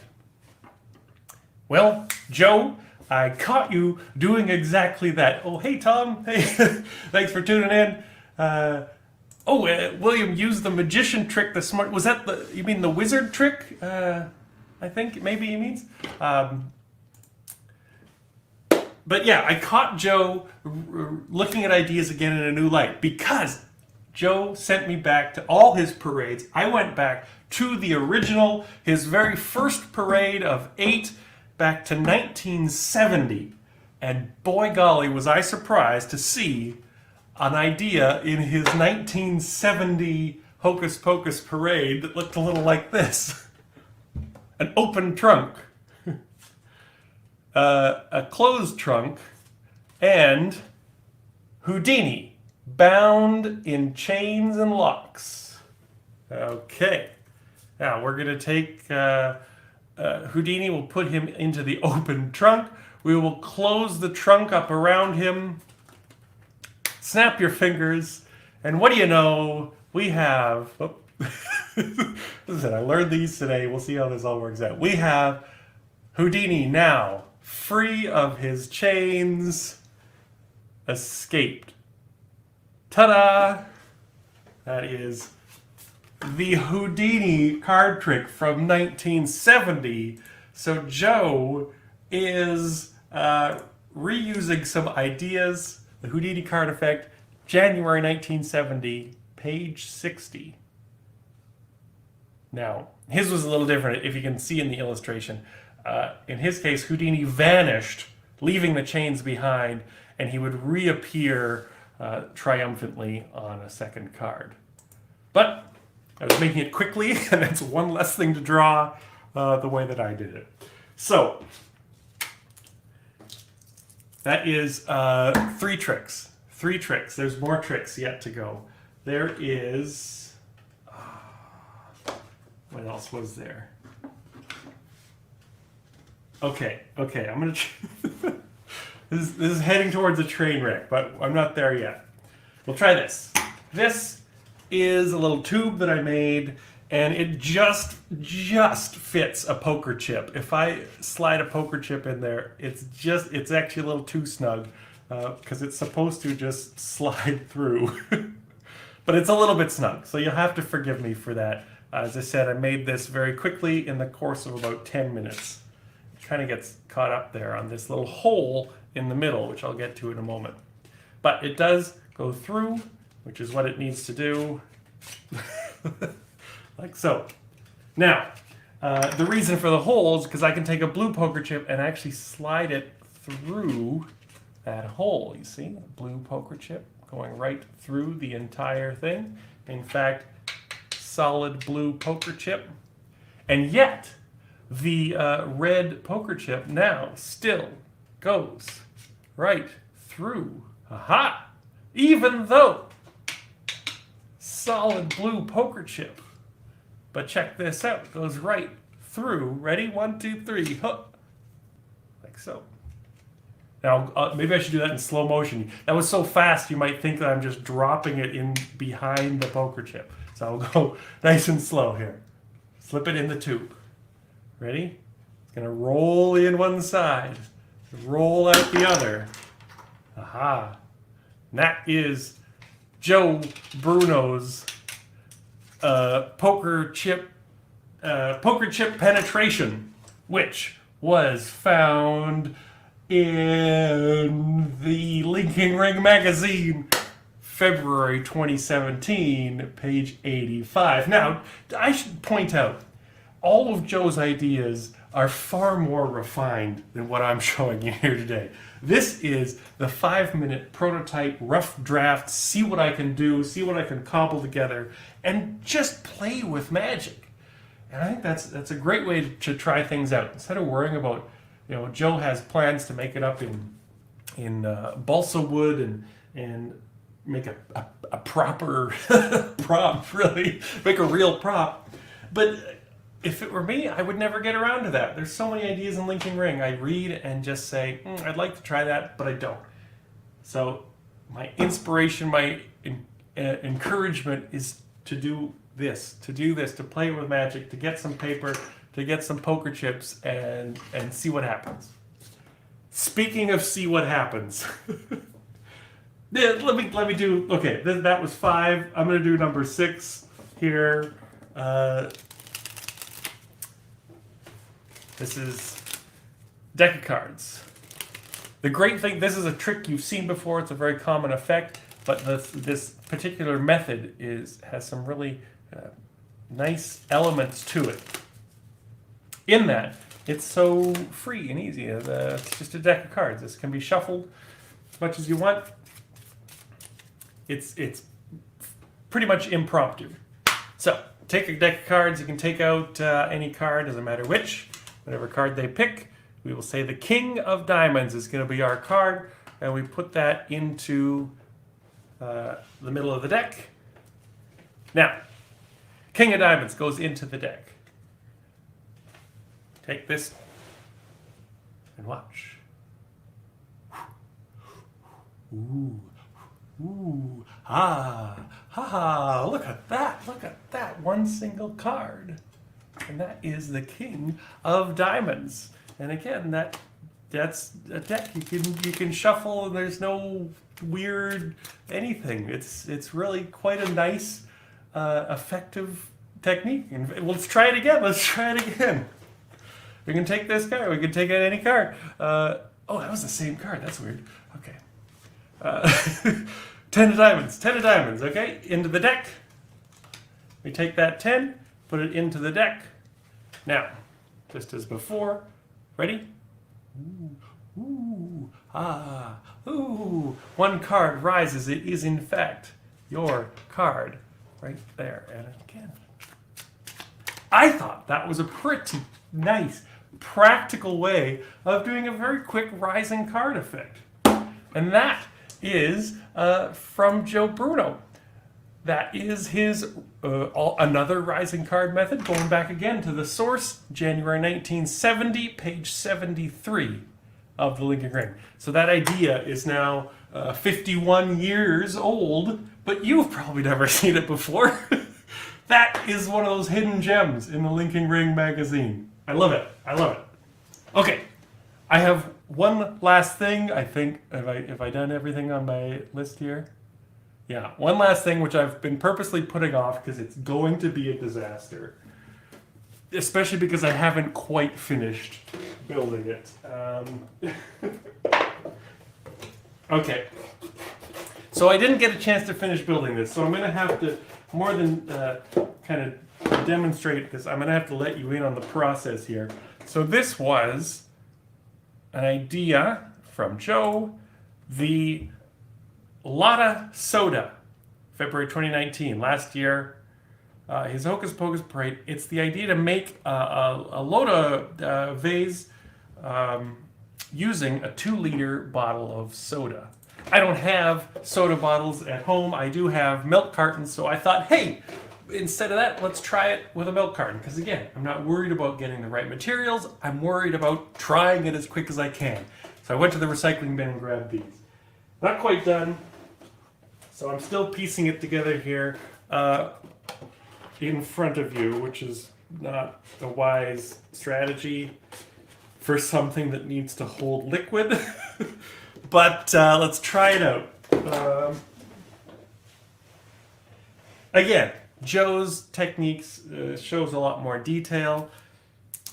Well, Joe, I caught you doing exactly that. Oh, hey, Tom. Hey, thanks for tuning in. William used the magician trick, the smart... Was that the... You mean the wizard trick? I think maybe he means. But yeah, I caught Joe looking at ideas again in a new light because Joe sent me back to all his parades. I went back to the original, his very first parade of 8, back to 1970. And boy golly, was I surprised to see an idea in his 1970 Hocus Pocus parade that looked a little like this. An open trunk, a closed trunk, and Houdini, bound in chains and locks. Okay, now we're going to take Houdini, we'll put him into the open trunk. We will close the trunk up around him. Snap your fingers, and what do you know? We have... Listen, I learned these today. We'll see how this all works out. We have Houdini now, free of his chains, escaped. Ta-da! That is the Houdini card trick from 1970. So Joe is reusing some ideas. The Houdini card effect, January 1970, page 60. Now, his was a little different, if you can see in the illustration. In his case, Houdini vanished, leaving the chains behind, and he would reappear triumphantly on a second card. But I was making it quickly, and that's one less thing to draw the way that I did it. So, that is 3 tricks. 3 tricks. There's more tricks yet to go. There is... What else was there? Okay, I'm gonna... this is heading towards a train wreck, but I'm not there yet. We'll try this. This is a little tube that I made, and it just fits a poker chip. If I slide a poker chip in there, it's actually a little too snug, because it's supposed to just slide through. But it's a little bit snug, so you'll have to forgive me for that. As I said, I made this very quickly in the course of about 10 minutes. It kind of gets caught up there on this little hole in the middle, which I'll get to in a moment. But it does go through, which is what it needs to do. Like so. Now, the reason for the hole is because I can take a blue poker chip and actually slide it through that hole. You see, a blue poker chip going right through the entire thing. In fact, solid blue poker chip. And yet, the red poker chip now still goes right through. Aha! Even though solid blue poker chip. But check this out. It goes right through. Ready? 1, 2, 3. Huh. Like so. Now, maybe I should do that in slow motion. That was so fast, you might think that I'm just dropping it in behind the poker chip. So I'll go nice and slow here. Slip it in the tube. Ready? It's going to roll in one side, roll out the other. Aha. And that is Joe Bruno's poker chip penetration, which was found in the Linking Ring magazine, February 2017, page 85. Now, I should point out, all of Joe's ideas are far more refined than what I'm showing you here today. This is the 5-minute prototype, rough draft, see what I can do, see what I can cobble together, and just play with magic. And I think that's a great way to try things out. Instead of worrying about, Joe has plans to make it up in balsa wood and make a proper prop, really, make a real prop. But if it were me, I would never get around to that. There's so many ideas in Linking Ring. I read and just say, I'd like to try that, but I don't. So my inspiration, my encouragement is to do this, to play with magic, to get some paper, to get some poker chips and see what happens. Speaking of see what happens, let me do, okay, that was 5. I'm going to do number 6 here. This is deck of cards. The great thing, this is a trick you've seen before. It's a very common effect, but this particular method has some really nice elements to it. In that, it's so free and easy. It's just a deck of cards. This can be shuffled as much as you want. It's pretty much impromptu. So, take a deck of cards. You can take out any card, doesn't matter which. Whatever card they pick, we will say the King of Diamonds is going to be our card, and we put that into the middle of the deck. Now, King of Diamonds goes into the deck. Take this and watch. Ooh, ooh, ha ha, look at that, one single card. And that is the King of Diamonds. And again, that's a deck you can shuffle, and there's no weird anything. It's really quite a nice, effective technique. And let's try it again. We can take this card. We can take out any card. Oh, that was the same card. That's weird. Okay. 10 of diamonds. Okay, into the deck. We take that 10, put it into the deck. Now, just as before, ready? Ooh, ooh, ah, ooh. One card rises. It is, in fact, your card right there. And again, I thought that was a pretty nice, practical way of doing a very quick rising card effect. And that is from Joe Bruno. That is his another rising card method, going back again to the source, January 1970, page 73 of the Linking Ring. So that idea is now 51 years old, but you've probably never seen it before. That is one of those hidden gems in the Linking Ring magazine. I love it. Okay, I have one last thing. I think, have I done everything on my list here? Yeah, one last thing which I've been purposely putting off because it's going to be a disaster. Especially because I haven't quite finished building it. Okay. So I didn't get a chance to finish building this, so I'm going to have to, more than kind of demonstrate this, I'm going to have to let you in on the process here. So this was an idea from Joe, the Lotta soda, February 2019, last year. His Hocus Pocus Parade. It's the idea to make a Lotta vase using a 2-liter bottle of soda. I don't have soda bottles at home. I do have milk cartons, so I thought, hey, instead of that, let's try it with a milk carton. Because again, I'm not worried about getting the right materials. I'm worried about trying it as quick as I can. So I went to the recycling bin and grabbed these. Not quite done. So I'm still piecing it together here in front of you, which is not a wise strategy for something that needs to hold liquid. But let's try it out. Again, Joe's techniques shows a lot more detail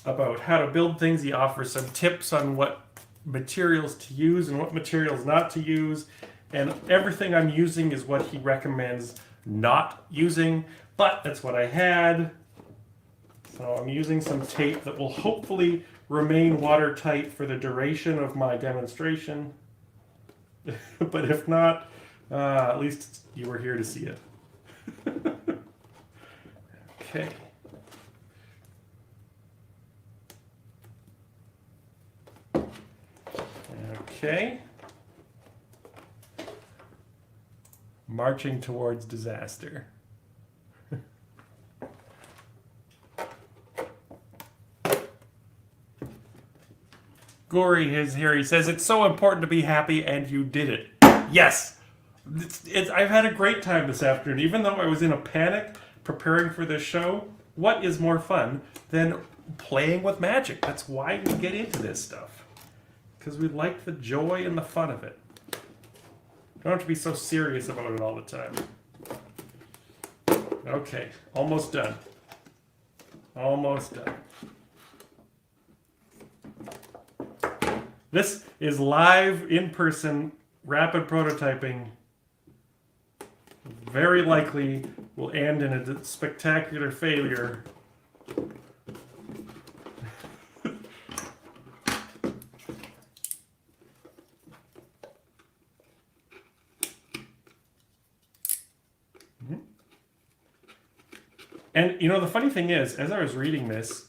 about how to build things. He offers some tips on what materials to use and what materials not to use. And everything I'm using is what he recommends not using. But that's what I had. So I'm using some tape that will hopefully remain watertight for the duration of my demonstration. But if not, at least you were here to see it. Okay. Okay. Marching towards disaster. Gory is here. He says, it's so important to be happy, and you did it. Yes! I've had a great time this afternoon. Even though I was in a panic preparing for this show, what is more fun than playing with magic? That's why we get into this stuff. Because we like the joy and the fun of it. Don't have to be so serious about it all the time. Okay, almost done. Almost done. This is live, in-person, rapid prototyping. Very likely will end in a spectacular failure. And, you know, the funny thing is, as I was reading this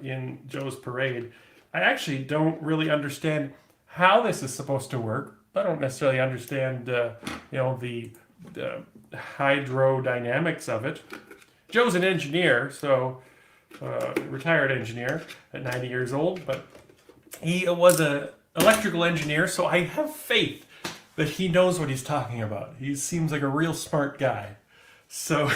in Joe's parade, I actually don't really understand how this is supposed to work. I don't necessarily understand, the hydrodynamics of it. Joe's an engineer, so retired engineer at 90 years old, but he was an electrical engineer, so I have faith that he knows what he's talking about. He seems like a real smart guy. So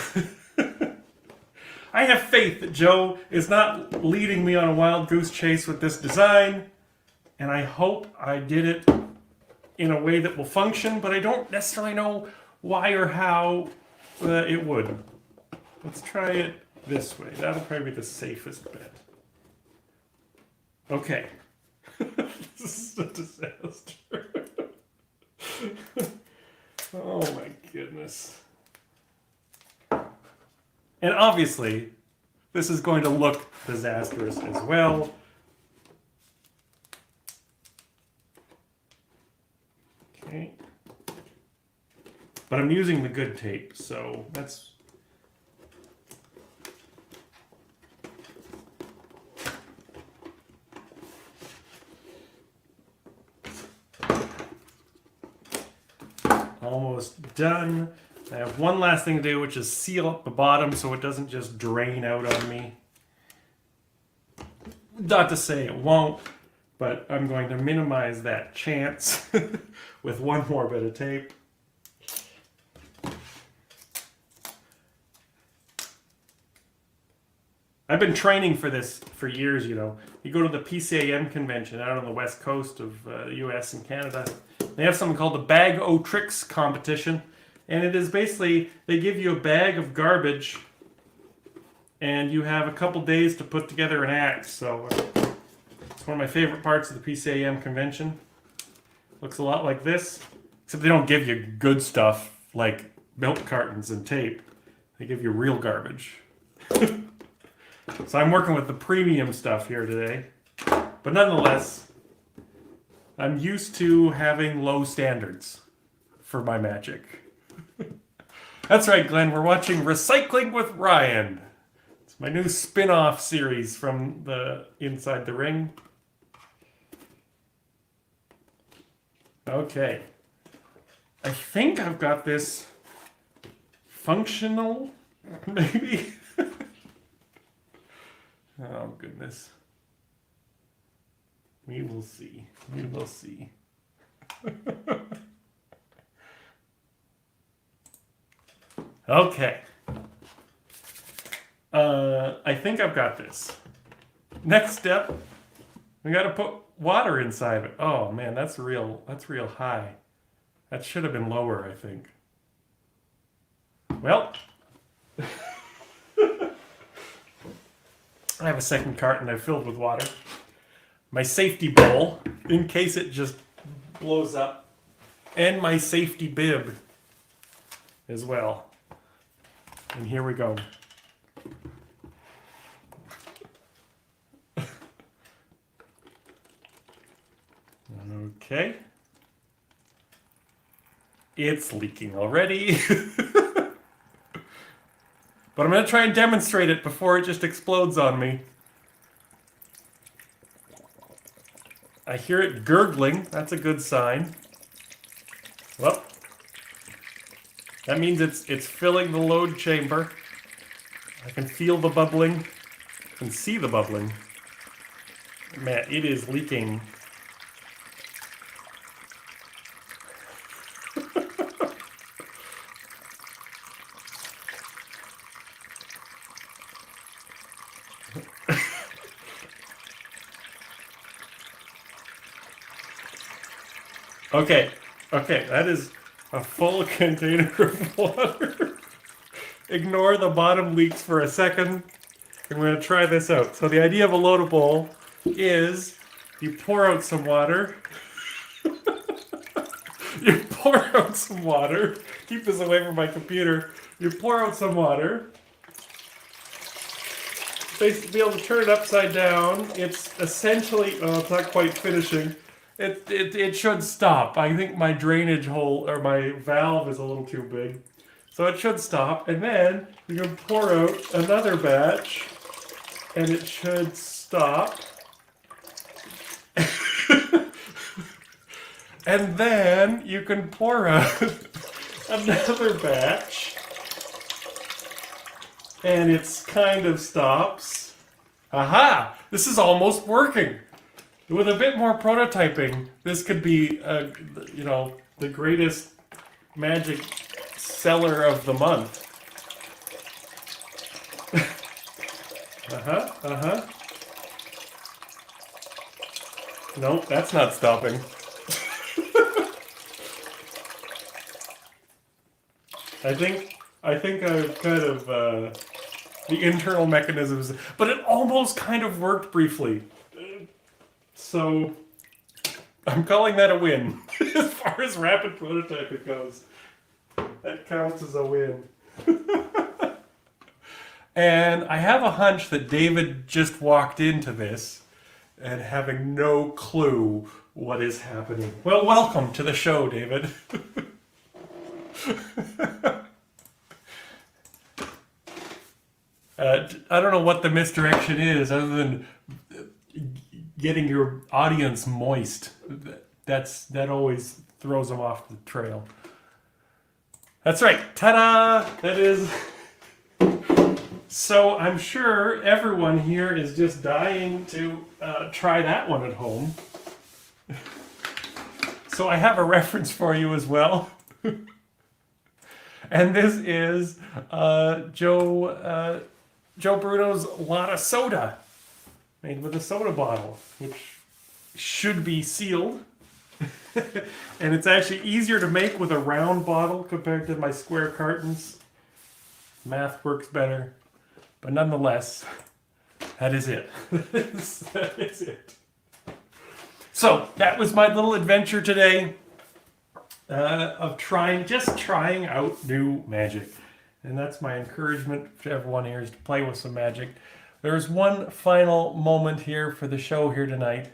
I have faith that Joe is not leading me on a wild goose chase with this design, and I hope I did it in a way that will function, but I don't necessarily know why or how it would. Let's try it this way. That'll probably be the safest bet. Okay. This is a disaster. Oh my goodness. And obviously, this is going to look disastrous as well. Okay. But I'm using the good tape, so that's... almost done. I have one last thing to do, which is seal up the bottom so it doesn't just drain out on me. Not to say it won't, but I'm going to minimize that chance with one more bit of tape. I've been training for this for years, you know. You go to the PCAM convention out on the west coast of the US and Canada. They have something called the Bag O' Tricks competition. And it is basically, they give you a bag of garbage and you have a couple days to put together an act. So it's one of my favorite parts of the PCAM convention. Looks a lot like this, except they don't give you good stuff like milk cartons and tape. They give you real garbage. So I'm working with the premium stuff here today. But nonetheless, I'm used to having low standards for my magic. That's right, Glenn. We're watching Recycling with Ryan. It's my new spin-off series from the Inside the Ring. Okay. I think I've got this functional, maybe? Oh, goodness. We will see. We will see. Okay. I think I've got this. Next step, we got to put water inside of it. Oh man, that's real high. That should have been lower, I think. Well, I have a second carton I've filled with water. My safety bowl, in case it just blows up. And my safety bib as well. And here we go. Okay. It's leaking already. But I'm going to try and demonstrate it before it just explodes on me. I hear it gurgling. That's a good sign. Well, that means it's filling the load chamber. I can feel the bubbling. I can see the bubbling. Man, it is leaking. Okay, that is a full container of water. Ignore the bottom leaks for a second. I'm going to try this out. So the idea of a Lotta bowl is you pour out some water. You pour out some water. Keep this away from my computer. You pour out some water. Basically, be able to turn it upside down. It's essentially, it's not quite finishing. It should stop. I think my drainage hole or my valve is a little too big. So it should stop. And then you can pour out another batch and it should stop. And then you can pour out another batch and it kind of stops. Aha! This is almost working. With a bit more prototyping, this could be, the greatest magic seller of the month. Nope, that's not stopping. I think I've kind of, the internal mechanisms, but it almost kind of worked briefly. So, I'm calling that a win. As far as rapid prototyping goes, that counts as a win. And I have a hunch that David just walked into this and having no clue what is happening. Well, welcome to the show, David. I don't know what the misdirection is other than getting your audience moist. That always throws them off the trail. That's right. Ta-da! That is. So I'm sure everyone here is just dying to try that one at home. So I have a reference for you as well. And this is Joe Bruno's Lotta soda, made with a soda bottle, which should be sealed. And it's actually easier to make with a round bottle compared to my square cartons. Math works better. But nonetheless, that is it. That is it. So that was my little adventure today of trying out new magic. And that's my encouragement to everyone here, is to play with some magic. There's one final moment here for the show here tonight,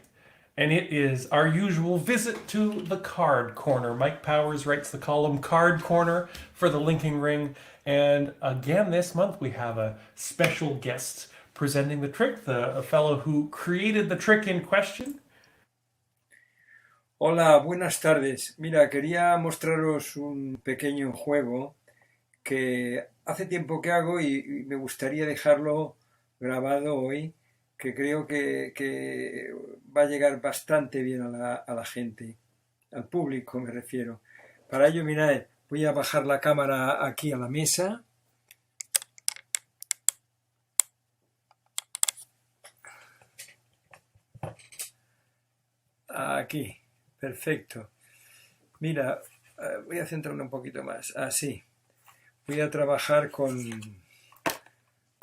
and it is our usual visit to the card corner. Mike Powers writes the column Card Corner for the Linking Ring, and again this month we have a special guest presenting the trick, a fellow who created the trick in question. Hola, buenas tardes. Mira, quería mostraros un pequeño juego que hace tiempo que hago y me gustaría dejarlo grabado hoy, que creo que va a llegar bastante bien a la gente, al público me refiero. Para ello, mirad, voy a bajar la cámara aquí a la mesa. Aquí, perfecto. Mira, voy a centrarme un poquito más. Así. Voy a trabajar con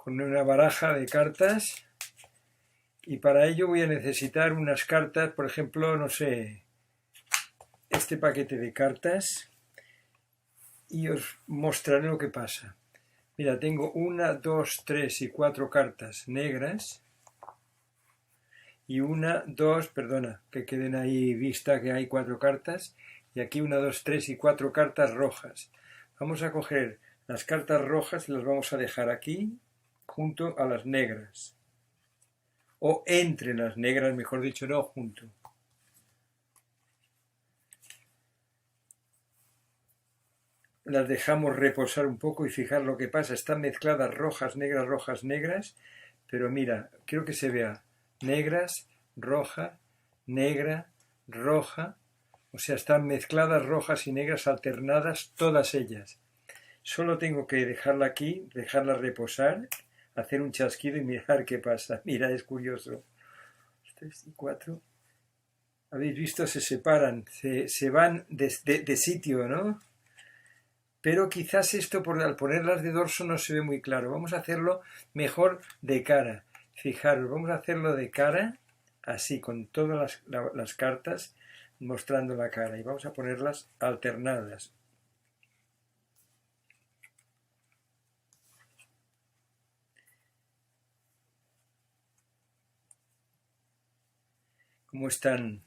una baraja de cartas y para ello voy a necesitar unas cartas, por ejemplo, no sé, este paquete de cartas, y os mostraré lo que pasa. Mira, tengo 1, 2, 3 y 4 cartas negras y 1, 2, perdona, que queden ahí vista que hay 4 cartas, y aquí 1, 2, 3 y 4 cartas rojas. Vamos a coger las cartas rojas y las vamos a dejar aquí junto a las negras, o entre las negras, mejor dicho, no junto. Las dejamos reposar un poco y fijar lo que pasa. Están mezcladas rojas, negras, pero mira, quiero que se vea negras, roja, negra, roja, o sea, están mezcladas rojas y negras alternadas todas ellas. Solo tengo que dejarla aquí, dejarla reposar, hacer un chasquido y mirar qué pasa. Mira, es curioso. 3 y 4. Habéis visto, se separan, se van de sitio, ¿no? Pero quizás esto, al ponerlas de dorso, no se ve muy claro. Vamos a hacerlo mejor de cara. Fijaros, vamos a hacerlo de cara, así, con todas las cartas, mostrando la cara. Y vamos a ponerlas alternadas. ¿Cómo están?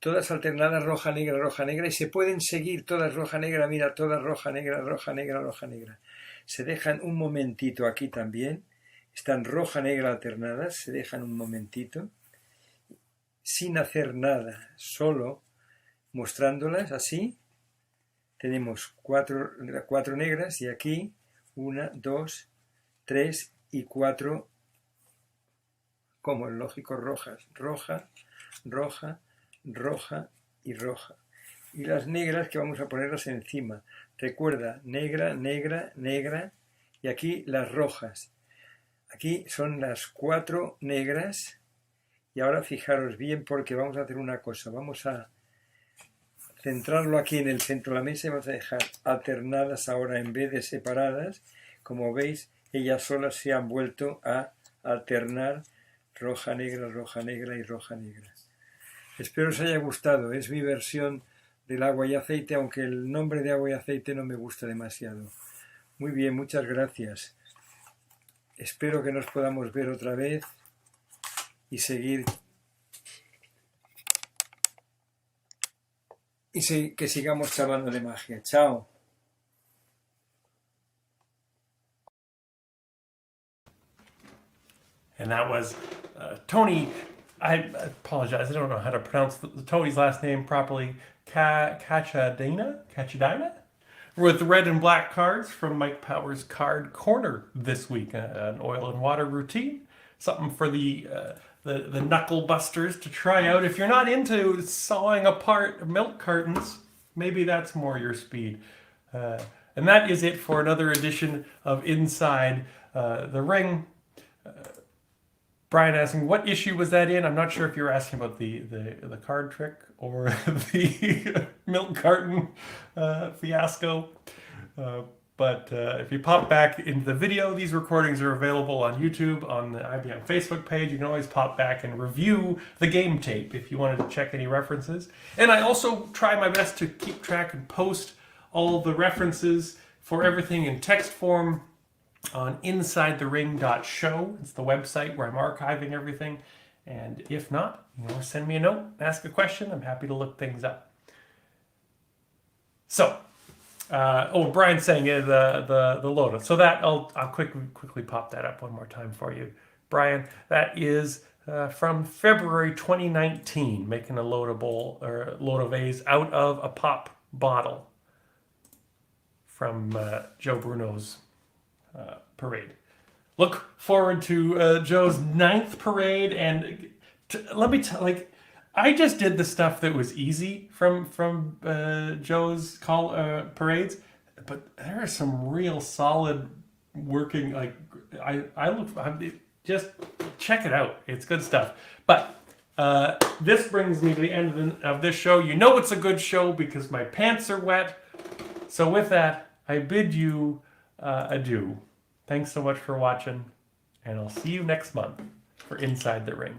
Todas alternadas, roja, negra, y se pueden seguir todas roja, negra, mira, todas roja, negra, roja, negra, roja, negra. Se dejan un momentito aquí también, están roja, negra alternadas, se dejan un momentito, sin hacer nada, solo mostrándolas así. Tenemos cuatro negras y aquí 1, 2, 3 y 4, como es lógico, rojas, roja, roja, roja y roja. Y las negras que vamos a ponerlas encima. Recuerda, negra, negra, negra, y aquí las rojas. Aquí son las 4 negras, y ahora fijaros bien porque vamos a hacer una cosa. Vamos a centrarlo aquí en el centro de la mesa y vamos a dejar alternadas ahora en vez de separadas. Como veis, ellas solas se han vuelto a alternar roja, negra y roja, negra. Espero os haya gustado. Es mi versión del agua y aceite, aunque el nombre de agua y aceite no me gusta demasiado. Muy bien, muchas gracias. Espero que nos podamos ver otra vez y seguir que sigamos charlando de magia. Chao. And that was Tony. I apologize. I don't know how to pronounce Tony's last name properly. Cachadina, with red and black cards from Mike Powers' Card Corner this week. An oil and water routine, something for the knuckle busters to try out. If you're not into sawing apart milk cartons, maybe that's more your speed. And that is it for another edition of Inside the Ring. Brian asking, what issue was that in? I'm not sure if you were asking about the card trick or the milk carton fiasco. But if you pop back into the video, these recordings are available on YouTube, on the IBM Facebook page. You can always pop back and review the game tape if you wanted to check any references. And I also try my best to keep track and post all the references for everything in text form on insidethering.show. It's the website where I'm archiving everything. And if not, send me a note, ask a question. I'm happy to look things up. So, Brian's saying the Lotta. So that I'll quickly pop that up one more time for you, Brian. That is from February 2019, making a Lotta bowl or Lotta vase out of a pop bottle from Joe Bruno's parade. Look forward to Joe's 9th parade, and let me tell, I just did the stuff that was easy from Joe's parades, but there are some real solid working. Just check it out. It's good stuff. But this brings me to the end of this show. You know it's a good show because my pants are wet. So with that, I bid you adieu. Thanks so much for watching, and I'll see you next month for Inside the Ring.